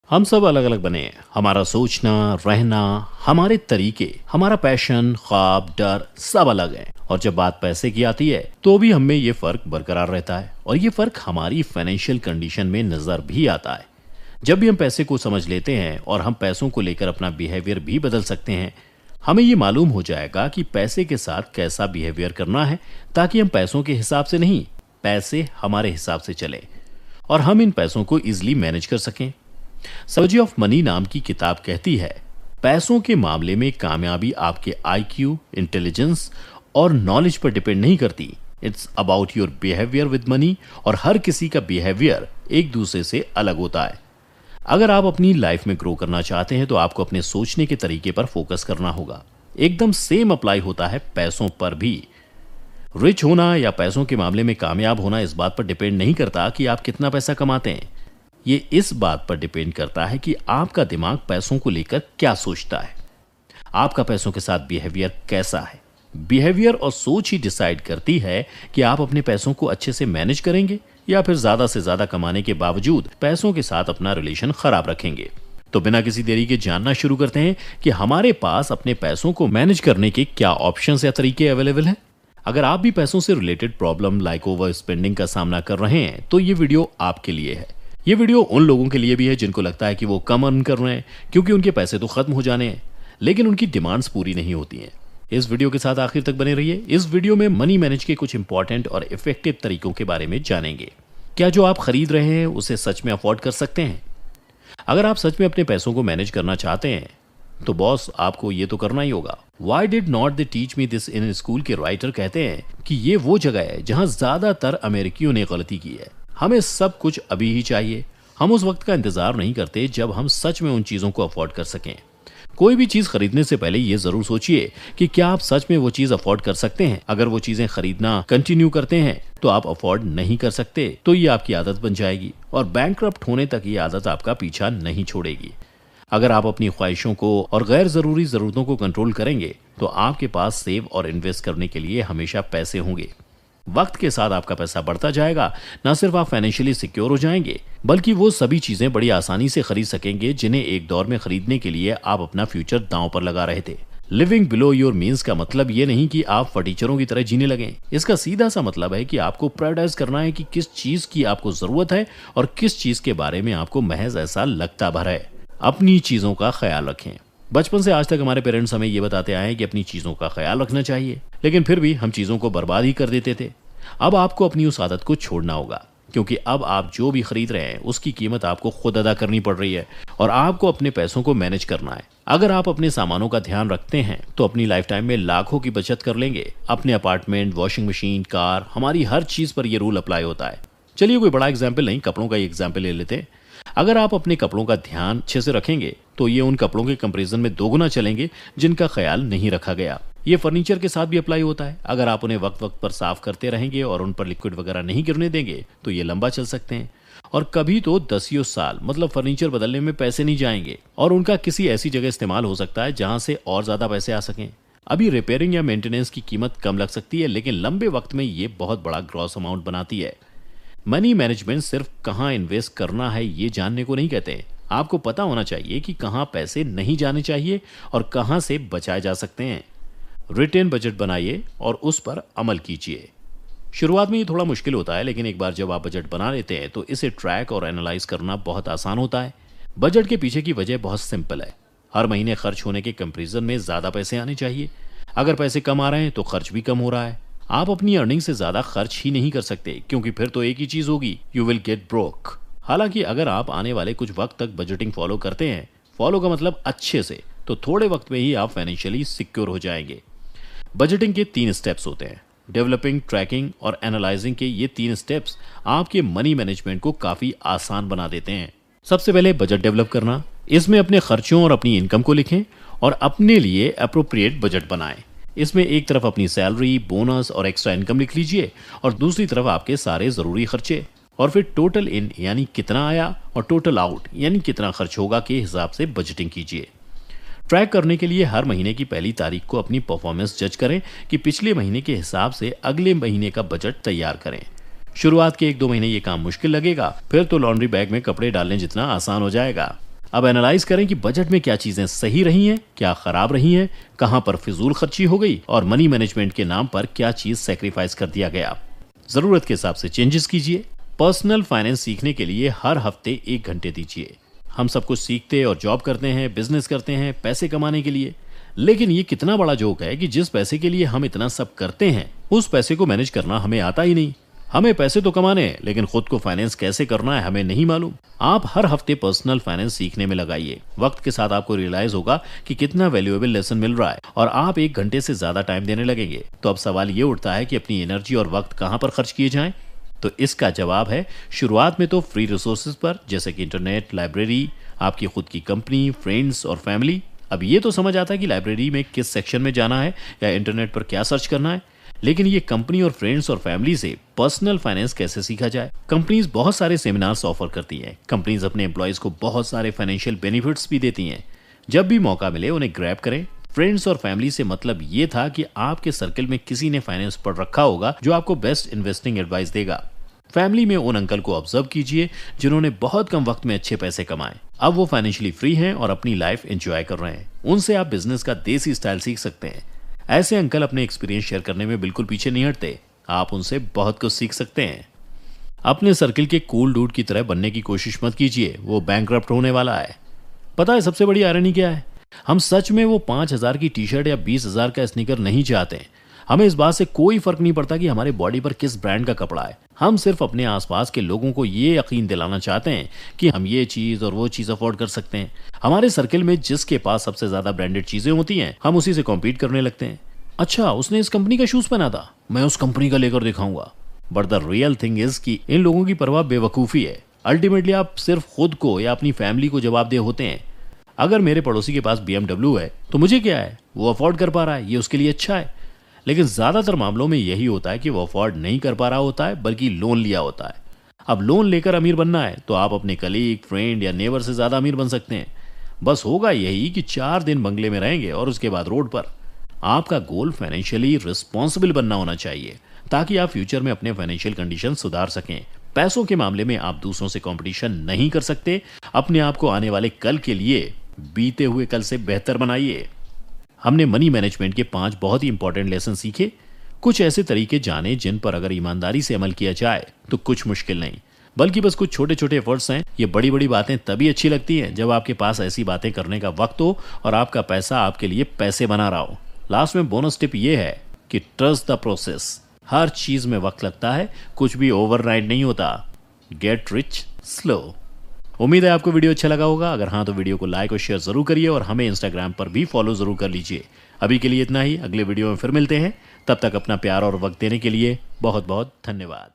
हम सब अलग अलग बने हैं। हमारा सोचना, रहना, हमारे तरीके, हमारा पैशन, ख्वाब, डर सब अलग है। और जब बात पैसे की आती है तो भी हमें ये फर्क बरकरार रहता है और ये फर्क हमारी फाइनेंशियल कंडीशन में नजर भी आता है। जब भी हम पैसे को समझ लेते हैं और हम पैसों को लेकर अपना बिहेवियर भी बदल सकते हैं, हमें ये मालूम हो जाएगा कि पैसे के साथ कैसा बिहेवियर करना है, ताकि हम पैसों के हिसाब से नहीं, पैसे हमारे हिसाब से चले और हम इन पैसों को इजिली मैनेज कर सकें। साइकोलॉजी ऑफ मनी नाम की किताब कहती है, पैसों के मामले में कामयाबी आपके आईक्यू, इंटेलिजेंस और नॉलेज पर डिपेंड नहीं करती। It's about your behaviour with money. और हर किसी का बिहेवियर एक दूसरे से अलग होता है। अगर आप अपनी लाइफ में ग्रो करना चाहते हैं तो आपको अपने सोचने के तरीके पर फोकस करना होगा। एकदम सेम अप्लाई होता है पैसों पर भी। रिच होना या पैसों के मामले में कामयाब होना इस बात पर डिपेंड नहीं करता कि आप कितना पैसा कमाते हैं। ये इस बात पर डिपेंड करता है कि आपका दिमाग पैसों को लेकर क्या सोचता है, आपका पैसों के साथ बिहेवियर कैसा है। बिहेवियर और सोच ही डिसाइड करती है कि आप अपने पैसों को अच्छे से मैनेज करेंगे या फिर ज्यादा से ज्यादा कमाने के बावजूद पैसों के साथ अपना रिलेशन खराब रखेंगे। तो बिना किसी देरी के जानना शुरू करते हैं कि हमारे पास अपने पैसों को मैनेज करने के क्या ऑप्शंस या तरीके अवेलेबल हैं। अगर आप भी पैसों से related problem like over spending का सामना कर रहे हैं तो ये वीडियो आपके लिए है। ये वीडियो उन लोगों के लिए भी है जिनको लगता है कि वो कम अर्न कर रहे हैं क्योंकि उनके पैसे तो खत्म हो जाने हैं, लेकिन उनकी डिमांड्स पूरी नहीं होती हैं। इस वीडियो के साथ आखिर तक बने रहिए। इस वीडियो में मनी मैनेज के कुछ इंपॉर्टेंट और इफेक्टिव तरीकों के बारे में जानेंगे। क्या जो आप खरीद रहे हैं उसे सच में अफोर्ड कर सकते हैं? अगर आप सच में अपने पैसों को मैनेज करना चाहते हैं तो बॉस आपको ये तो करना ही होगा। Why did not they teach me this in school के राइटर कहते हैं कि ये वो जगह है जहां ज्यादातर अमेरिकियों ने गलती की है। हमें सब कुछ अभी ही चाहिए। हम उस वक्त का इंतजार नहीं करते जब हम सच में उन चीजों को अफोर्ड कर सकें। कोई भी चीज खरीदने से पहले ये जरूर सोचिए कि क्या आप सच में वो चीज अफोर्ड कर सकते हैं। अगर वो चीजें खरीदना कंटिन्यू करते हैं तो आप अफोर्ड नहीं कर सकते तो ये आपकी आदत बन जाएगी और बैंकक्रप्ट होने तक ये आदत आपका पीछा नहीं छोड़ेगी। अगर आप अपनी ख्वाहिशों को और गैर जरूरी जरूरतों को कंट्रोल करेंगे तो आपके पास सेव और इन्वेस्ट करने के लिए हमेशा पैसे होंगे। वक्त के साथ आपका पैसा बढ़ता जाएगा। न सिर्फ आप फाइनेंशियली सिक्योर हो जाएंगे बल्कि वो सभी चीजें बड़ी आसानी से खरीद सकेंगे जिन्हें एक दौर में खरीदने के लिए आप अपना फ्यूचर दांव पर लगा रहे थे। लिविंग बिलो योर मीन्स का मतलब ये नहीं कि आप फटीचरों की तरह जीने लगें। इसका सीधा सा मतलब है कि आपको प्रायोरिटाइज करना है कि किस चीज की आपको जरूरत है और किस चीज के बारे में आपको महज ऐसा लगता भर है। अपनी चीजों का ख्याल रखें। बचपन से आज तक हमारे पेरेंट्स हमें ये बताते आए हैं कि अपनी चीजों का ख्याल रखना चाहिए, लेकिन फिर भी हम चीजों को बर्बाद ही कर देते थे। अब आपको अपनी उस आदत को छोड़ना होगा क्योंकि अब आप जो भी खरीद रहे हैं उसकी कीमत आपको खुद अदा करनी पड़ रही है और आपको अपने पैसों को मैनेज करना है। अगर आप अपने सामानों का ध्यान रखते हैं तो अपनी लाइफ टाइम में लाखों की बचत कर लेंगे। अपने अपार्टमेंट, वॉशिंग मशीन, कार, हमारी हर चीज पर यह रूल अप्लाई होता है। चलिए कोई बड़ा एग्जाम्पल नहीं, कपड़ों का एग्जाम्पल ले लेते हैं। अगर आप अपने कपड़ों का ध्यान अच्छे से रखेंगे तो ये उन कपड़ों के कंपैरिजन में दोगुना चलेंगे जिनका ख्याल नहीं रखा गया। ये फर्नीचर के साथ भी अप्लाई होता है। अगर आप उन्हें वक्त वक्त पर साफ करते रहेंगे और उन पर लिक्विड वगैरह नहीं गिरने देंगे तो ये लंबा चल सकते हैं और कभी तो दसियों साल मतलब फर्नीचर बदलने में पैसे नहीं जाएंगे और उनका किसी ऐसी जगह इस्तेमाल हो सकता है जहां से और ज्यादा पैसे आ सकें। अभी रिपेयरिंग या मेंटेनेंस की कीमत कम लग सकती है लेकिन लंबे वक्त में ये बहुत बड़ा ग्रॉस अमाउंट बनाती है। मनी मैनेजमेंट सिर्फ कहाँ इन्वेस्ट करना है ये जानने को नहीं कहते। आपको पता होना चाहिए कि कहाँ पैसे नहीं जाने चाहिए और कहाँ से बचाए जा सकते हैं। रिटेन बजट बनाइए और उस पर अमल कीजिए। शुरुआत में ये थोड़ा मुश्किल होता है लेकिन एक बार जब आप बजट बना लेते हैं तो इसे ट्रैक और एनालाइज करना बहुत आसान होता है। बजट के पीछे की वजह बहुत सिंपल है। हर महीने खर्च होने के कंपैरिजन में ज्यादा पैसे आने चाहिए। अगर पैसे कम आ रहे हैं तो खर्च भी कम हो रहा है। आप अपनी अर्निंग से ज्यादा खर्च ही नहीं कर सकते क्योंकि फिर तो एक ही चीज होगी, यू विल गेट ब्रोक। हालांकि अगर आप आने वाले कुछ वक्त तक बजटिंग फॉलो करते हैं, फॉलो का मतलब अच्छे से, तो थोड़े वक्त में ही आप फाइनेंशियली सिक्योर हो जाएंगे। बजटिंग के 3 स्टेप्स होते हैं। डेवलपिंग, ट्रैकिंग और एनालाइजिंग के ये 3 स्टेप्स आपके मनी मैनेजमेंट को काफी आसान बना देते हैं। सबसे पहले बजट डेवलप करना। इसमें अपने खर्चों और अपनी इनकम को लिखें और अपने लिए अप्रोप्रिएट बजट बनाएं। इसमें एक तरफ अपनी सैलरी, बोनस और एक्स्ट्रा इनकम लिख लीजिए और दूसरी तरफ आपके सारे जरूरी खर्चे और फिर टोटल इन यानी कितना आया और टोटल आउट यानी कितना खर्च होगा के हिसाब से बजटिंग कीजिए। ट्रैक करने के लिए हर महीने की पहली तारीख को अपनी परफॉर्मेंस जज करें कि पिछले महीने के हिसाब से अगले महीने का बजट तैयार करें। शुरुआत के 1-2 महीने ये काम मुश्किल लगेगा, फिर तो लॉन्ड्री बैग में कपड़े डालने जितना आसान हो जाएगा। अब एनालाइज करें कि बजट में क्या चीजें सही रही हैं, क्या खराब रही हैं, कहां पर फिजूल खर्ची हो गई और मनी मैनेजमेंट के नाम पर क्या चीज सेक्रीफाइस कर दिया गया। जरूरत के हिसाब से चेंजेस कीजिए। पर्सनल फाइनेंस सीखने के लिए हर हफ्ते 1 घंटे दीजिए। हम सब कुछ सीखते और जॉब करते हैं, बिजनेस करते हैं पैसे कमाने के लिए, लेकिन ये कितना बड़ा जोक है कि जिस पैसे के लिए हम इतना सब करते हैं उस पैसे को मैनेज करना हमें आता ही नहीं। हमें पैसे तो कमाने हैं, लेकिन खुद को फाइनेंस कैसे करना है हमें नहीं मालूम। आप हर हफ्ते पर्सनल फाइनेंस सीखने में लगाइए। वक्त के साथ आपको रियलाइज होगा कि कितना वैल्यूएबल लेसन मिल रहा है और आप 1 घंटे से ज्यादा टाइम देने लगेंगे। तो अब सवाल ये उठता है कि अपनी एनर्जी और वक्त कहाँ पर खर्च किए जाएं? तो इसका जवाब है शुरुआत में तो फ्री रिसोर्सेज पर, जैसे कि इंटरनेट, लाइब्रेरी, आपकी खुद की कंपनी, फ्रेंड्स और फैमिली। अब ये तो समझ आता है कि लाइब्रेरी में किस सेक्शन में जाना है या इंटरनेट पर क्या सर्च करना है, लेकिन ये कंपनी और फ्रेंड्स और फैमिली से पर्सनल फाइनेंस कैसे सीखा जाए। कंपनीज बहुत सारे सेमिनार्स ऑफर करती हैं। कंपनीज अपने एम्प्लॉयज को बहुत सारे फाइनेंशियल बेनिफिट्स भी देती हैं। जब भी मौका मिले उन्हें ग्रैब करें। फ्रेंड्स और फैमिली से मतलब ये था कि आपके सर्कल में किसी ने फाइनेंस पढ़ रखा होगा जो आपको बेस्ट इन्वेस्टिंग एडवाइस देगा। फैमिली में उन अंकल को ऑब्जर्व कीजिए जिन्होंने बहुत कम वक्त में अच्छे पैसे कमाए। अब वो फाइनेंशियली फ्री हैं और अपनी लाइफ एंजॉय कर रहे हैं। उनसे आप बिजनेस का देसी स्टाइल सीख सकते हैं। ऐसे अंकल अपने एक्सपीरियंस शेयर करने में बिल्कुल पीछे नहीं हटते। आप उनसे बहुत कुछ सीख सकते हैं। अपने सर्किल के कूल डूड की तरह बनने की कोशिश मत कीजिए, वो बैंकरप्ट होने वाला है। पता है सबसे बड़ी आयरनी क्या है? हम सच में वो 5,000 की टी शर्ट या 20,000 का स्नीकर नहीं चाहते। हमें इस बात से कोई फर्क नहीं पड़ता कि हमारे बॉडी पर किस ब्रांड का कपड़ा है। हम सिर्फ अपने आसपास के लोगों को ये यकीन दिलाना चाहते हैं कि हम ये चीज और वो चीज अफोर्ड कर सकते हैं। हमारे सर्किल में जिसके पास सबसे ज्यादा ब्रांडेड चीजें होती हैं, हम उसी से कॉम्पीट करने लगते हैं। अच्छा, उसने इस कंपनी का शूज पहना था, मैं उस कंपनी का लेकर दिखाऊंगा। But the real thing is कि इन लोगों की परवाह बेवकूफी है। अल्टीमेटली आप सिर्फ खुद को या अपनी फैमिली को जवाबदेह होते हैं। अगर मेरे पड़ोसी के पास BMW है तो मुझे क्या है, वो अफोर्ड कर पा रहा है, ये उसके लिए अच्छा है। लेकिन ज्यादातर मामलों में यही होता है कि वो अफोर्ड नहीं कर पा रहा होता है, बल्कि लोन लिया होता है। अब लोन लेकर अमीर बनना है तो आप अपने कलीग, फ्रेंड या नेबर से ज्यादा अमीर बन सकते हैं। बस होगा यही कि 4 दिन बंगले में रहेंगे और उसके बाद रोड पर। आपका गोल फाइनेंशियली रिस्पॉन्सिबल बनना होना चाहिए ताकि आप फ्यूचर में अपने फाइनेंशियल कंडीशन सुधार सकें। पैसों के मामले में आप दूसरों से कंपटीशन नहीं कर सकते। अपने आप को आने वाले कल के लिए बीते हुए कल से बेहतर बनाइए। हमने मनी मैनेजमेंट के 5 बहुत ही इंपॉर्टेंट लेसन सीखे। कुछ ऐसे तरीके जाने जिन पर अगर ईमानदारी से अमल किया जाए तो कुछ मुश्किल नहीं, बल्कि बस कुछ छोटे छोटे एफर्ट्स हैं। ये बड़ी बड़ी बातें तभी अच्छी लगती हैं जब आपके पास ऐसी बातें करने का वक्त हो और आपका पैसा आपके लिए पैसे बना रहा हो। लास्ट में बोनस टिप ये है कि ट्रस्ट द प्रोसेस। हर चीज में वक्त लगता है, कुछ भी ओवरनाइट नहीं होता। Get rich slow. उम्मीद है आपको वीडियो अच्छा लगा होगा। अगर हाँ तो वीडियो को लाइक और शेयर जरूर करिए और हमें इंस्टाग्राम पर भी फॉलो जरूर कर लीजिए। अभी के लिए इतना ही, अगले वीडियो में फिर मिलते हैं। तब तक अपना प्यार और वक्त देने के लिए बहुत बहुत धन्यवाद।